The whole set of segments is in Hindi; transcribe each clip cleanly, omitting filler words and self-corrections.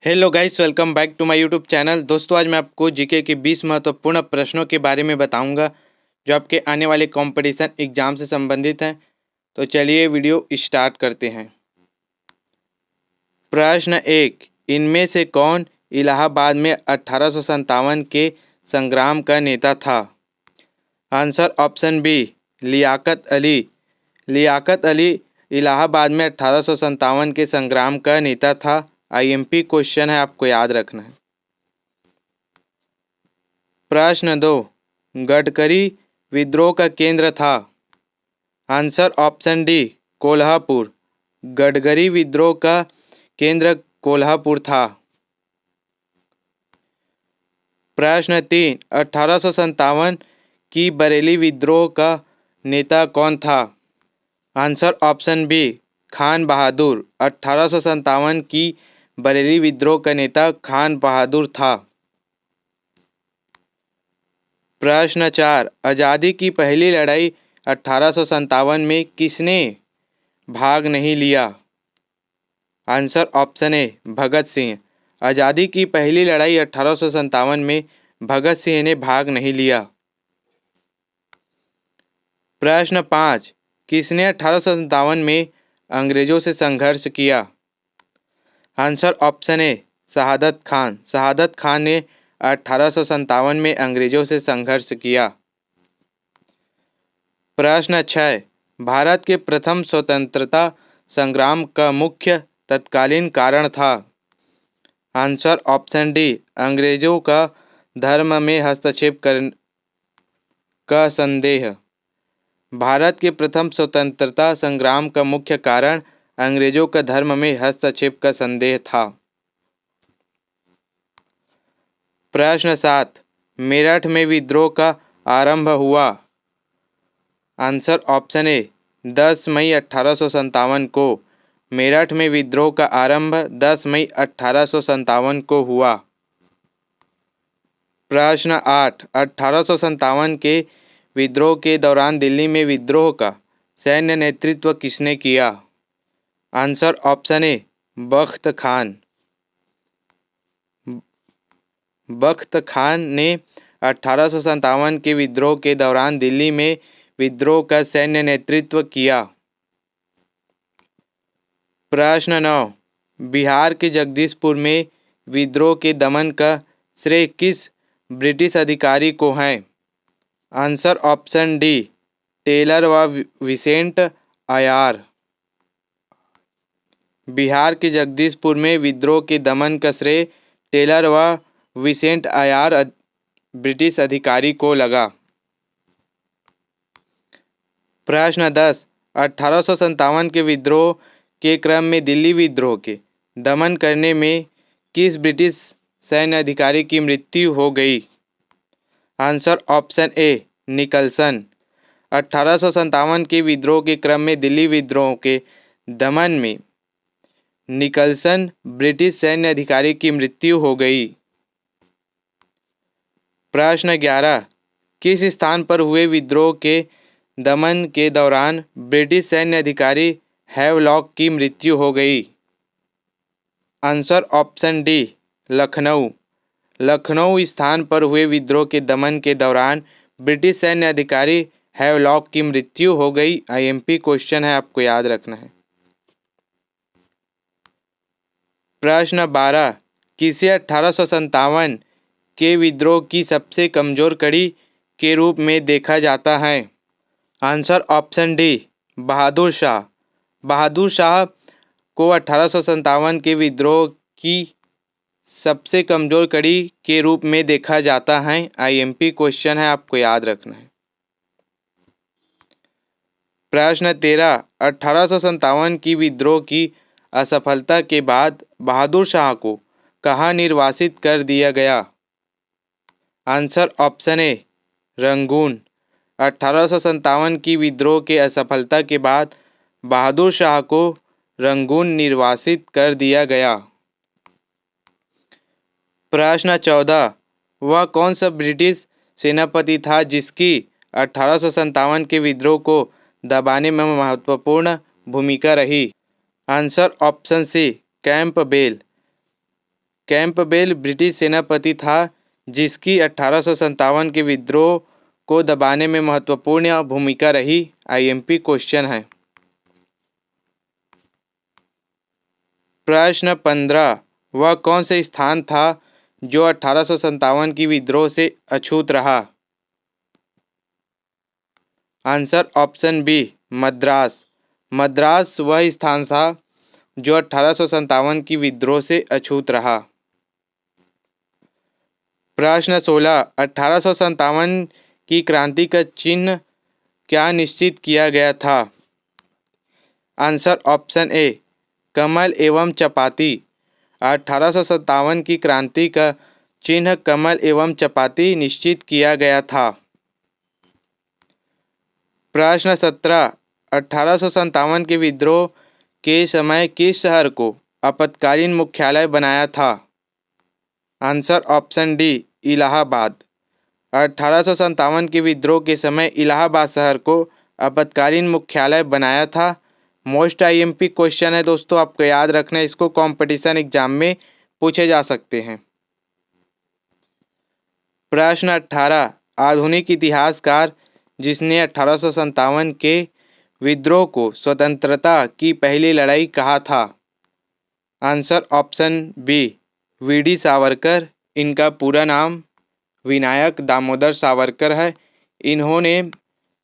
Hello guys, welcome back to my YouTube channel. दोस्तों, आज मैं आपको जीके के 20 महत्वपूर्ण प्रश्नों के बारे में बताऊंगा जो आपके आने वाले कंपटीशन एग्जाम से संबंधित हैं। तो चलिए वीडियो स्टार्ट करते हैं। प्रश्न 1, इनमें से कौन इलाहाबाद में 1857 के संग्राम का नेता था? Answer option B, Liaquat Ali. Liaquat Ali Allahabad में 1857 के संग्राम का नेता था। आईएमपी क्वेश्चन है, आपको याद रखना है। प्रश्न 2, गडकरी विद्रोह का केंद्र था? Answer option D, Kolhapur. Gadkari विद्रोह का केंद्र कोल्हापुर था। प्रश्न 3, 1857 की बरेली विद्रोह का नेता कौन था? आंसर ऑप्शन बी, खान बहादुर। 1857 की बरेली विद्रोह का नेता खान बहादुर था। प्रश्न 4, आज़ादी की पहली लड़ाई 1857 में किसने भाग नहीं लिया? Answer option A, Bhagat Singh. आज़ादी की पहली लड़ाई 1857 में भगत सिंह ने भाग नहीं लिया। प्रश्न 5, किसने 1857 में अंग्रेजों से संघर्ष किया? आंसर ऑप्शन ए, शहादत खान। शहादत खान ने 1857 में अंग्रेजों से संघर्ष किया। प्रश्न 6, भारत के प्रथम स्वतंत्रता संग्राम का मुख्य तत्कालीन कारण था? आंसर ऑप्शन डी, अंग्रेजों का धर्म में हस्तक्षेप का संदेह। भारत के प्रथम स्वतंत्रता संग्राम का मुख्य कारण अंग्रेजों का धर्म में हस्तक्षेप का संदेह था। प्रश्न 7, मेरठ में विद्रोह का आरंभ हुआ? आंसर ऑप्शन ए, 10 मई 1857 को। मेरठ में विद्रोह का आरंभ 10 मई 1857 को हुआ। प्रश्न 8, 1857 के विद्रोह के दौरान दिल्ली में विद्रोह का सैन्य नेतृत्व किसने किया? आंसर ऑप्शन ए, बख्त खान। बख्त खान ने 1857 के विद्रोह के दौरान दिल्ली में विद्रोह का सैन्य नेतृत्व किया। प्रश्न 9, बिहार के जगदीशपुर में विद्रोह के दमन का श्रेय किस ब्रिटिश अधिकारी को है? आंसर ऑप्शन डी, टेलर व विसेंट आयर। बिहार के जगदीशपुर में विद्रोह के दमन का श्रेय टेलर व विसेंट आयर ब्रिटिश अधिकारी को लगा। प्रश्न 10, 1857 के विद्रोह के क्रम में दिल्ली विद्रोह के दमन करने में किस ब्रिटिश सैन्य अधिकारी की मृत्यु हो गई? Answer option A, Nicholson. 1857 के विद्रोह के क्रम में दिल्ली विद्रोह के दमन में निकलसन ब्रिटिश सैन्य अधिकारी की मृत्यु हो गई। प्रश्न 11, किस स्थान पर हुए विद्रोह के दमन के दौरान ब्रिटिश सैन्य अधिकारी हैवलॉक की मृत्यु हो गई? Answer option D, Lucknow. Lucknow स्थान पर हुए विद्रोह के दमन के दौरान ब्रिटिश सैन्य अधिकारी हैवलॉक की मृत्यु हो गई। आईएमपी क्वेश्चन है, आपको याद रखना है। प्रश्न 12, किसे 1857 के विद्रोह की सबसे कमजोर कड़ी के रूप में देखा जाता है? Answer option D, Bahadur Shah. Bahadur Shah को 1857 के विद्रोह की सबसे कमजोर कड़ी के रूप में देखा जाता है। आईएमपी क्वेश्चन है, आपको याद रखना है। प्रश्न 13, 1857 की विद्रोह की असफलता के बाद बहादुर शाह को कहाँ निर्वासित कर दिया गया? Answer option A, Rangoon. 1857 की विद्रोह के असफलता के बाद बहादुर शाह को रंगून निर्वासित कर दिया गया। प्रश्न 14, वह कौन सा ब्रिटिश सेनापति था जिसकी 1857 के विद्रोह को दबाने में महत्वपूर्ण भूमिका रही? Answer option C, Campbell. Campbell British सेनापति था जिसकी 1857 के विद्रोह को दबाने में महत्वपूर्ण भूमिका रही। आईएमपी क्वेश्चन है। प्रश्न 15, वह कौन से स्थान था जो 1857 की विद्रोह से अछूत रहा? Answer option B, Madras. Madras वह स्थान था जो 1857 की विद्रोह से अछूत रहा। प्रश्न 16, 1857 की क्रांति का चिन्ह क्या निश्चित किया गया था? आंसर ऑप्शन ए, कमल एवं चपाती। 1857 की क्रांति का चिन्ह कमल एवं चपाती निश्चित किया गया था। प्रश्न 17, 1857 के विद्रोह के समय किस शहर को आपातकालीन मुख्यालय बनाया था? Answer option D, Allahabad. 1857 के विद्रोह के समय इलाहाबाद शहर को आपातकालीन मुख्यालय बनाया था। मोस्ट आईएमपी क्वेश्चन है दोस्तों, आपको याद रखना है, इसको कंपटीशन एग्जाम में पूछे जा सकते हैं। प्रश्न 18, आधुनिक इतिहासकार जिसने 1857 के विद्रोह को स्वतंत्रता की पहली लड़ाई कहा था? Answer option B, VD Savarkar. इनका पूरा नाम विनायक दामोदर सावरकर है। इन्होंने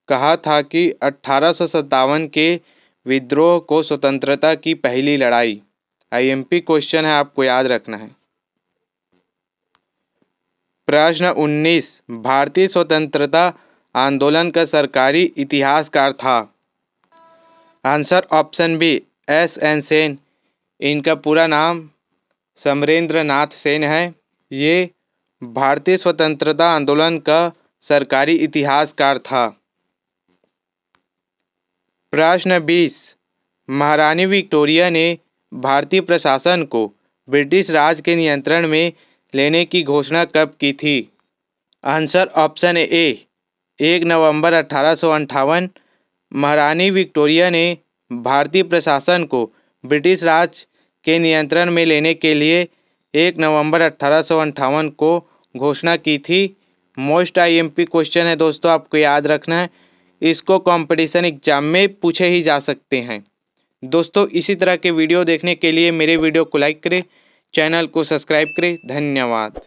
कहा था कि 1857 के विद्रोह को स्वतंत्रता की पहली लड़ाई। आईएमपी क्वेश्चन है, आपको याद रखना है। प्रश्न 19, भारतीय स्वतंत्रता आंदोलन का सरकारी इतिहासकार था? Answer option B, SN. Sen. इनका पूरा नाम समरेंद्र नाथ सेन है। ये भारतीय स्वतंत्रता आंदोलन का सरकारी इतिहासकार था। प्रश्न 20, महारानी विक्टोरिया ने भारतीय प्रशासन को ब्रिटिश राज के नियंत्रण में लेने की घोषणा कब की थी? आंसर ऑप्शन ए, 1 नवंबर 1858। महारानी विक्टोरिया ने भारतीय प्रशासन को ब्रिटिश राज के नियंत्रण में लेने के लिए 1 नवंबर 1858 को घोषणा की थी। मोस्ट आईएमपी क्वेश्चन है दोस्तों, आपको याद रखना है, इसको कंपटीशन एग्जाम में पूछे ही जा सकते हैं। दोस्तों इसी तरह के वीडियो देखने के लिए मेरे वीडियो को लाइक करें, चैनल को सब्सक्राइब करें। धन्यवाद।